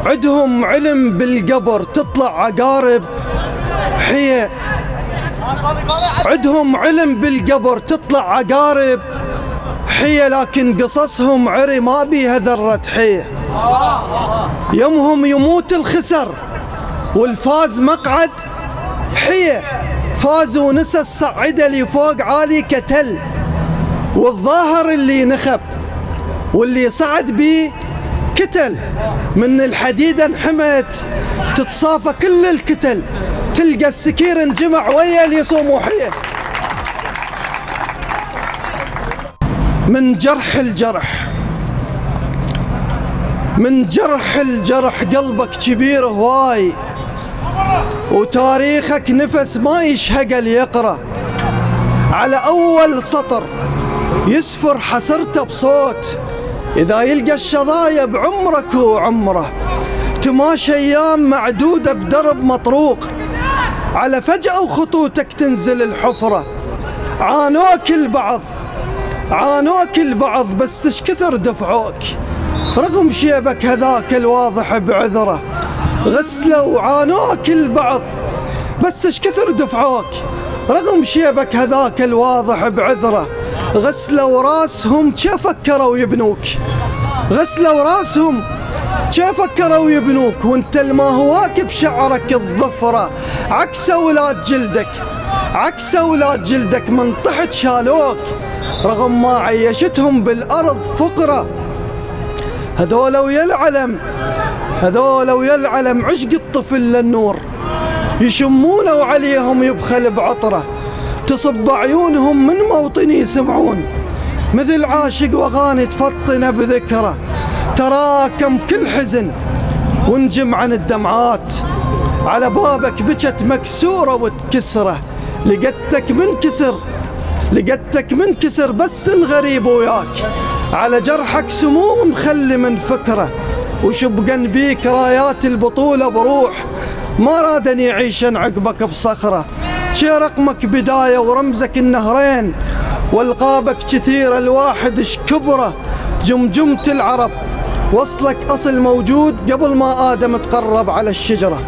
عدهم علم بالقبر تطلع عقارب حية. عدهم علم بالقبر تطلع عقارب حية، لكن قصصهم عري ما بيها ذرة حية. يومهم يموت الخسر والفاز مقعد حية. فازوا نسى الصعدة اللي فوق عالي كتل، والظاهر اللي نخب واللي صعد بيه كتل. من الحديد انحمت تتصافى كل الكتل، تلقى السكير انجمع ويا اللي يصوم حيه. من جرح الجرح قلبك كبير هواي، وتاريخك نفس ما يشهق ليقرأ. على أول سطر يسفر حسرته بصوت، إذا يلقى الشظايا بعمرك وعمره. تماشى أيام معدودة بدرب مطروق، على فجأة وخطوتك تنزل الحفرة. عانوك البعض بس اش كثر دفعوك، رغم شيبك هذاك الواضح بعذره. غسلوا عانوك البعض بس اش كثر دفعوك، رغم شيبك هذاك الواضح بعذره. غسلوا راسهم كيف فكروا يبنوك، غسلوا راسهم كيف فكروا يبنوك، وانت الما هواك بشعرك الظفرة. عكس اولاد جلدك من طحت شالوك، رغم ما عيشتهم بالارض فقرة. هذول ويا العلم عشق الطفل للنور، يشمونه وعليهم يبخل بعطره. تصب عيونهم من موطن يسمعون، مثل عاشق واغاني تفطن بذكره. تراكم كل حزن وانجم عن الدمعات، على بابك بكت مكسوره وتكسره. لقيتك منكسر بس الغريب وياك، على جرحك سموم مخلي من فكره. وشبقا بيك رايات البطوله بروح، ما رادني يعيشن عقبك بصخره. شي رقمك بدايه ورمزك النهرين، والقابك كثير الواحد شكبره. جمجمة العرب وصلك أصل موجود قبل ما آدم تقرب على الشجرة.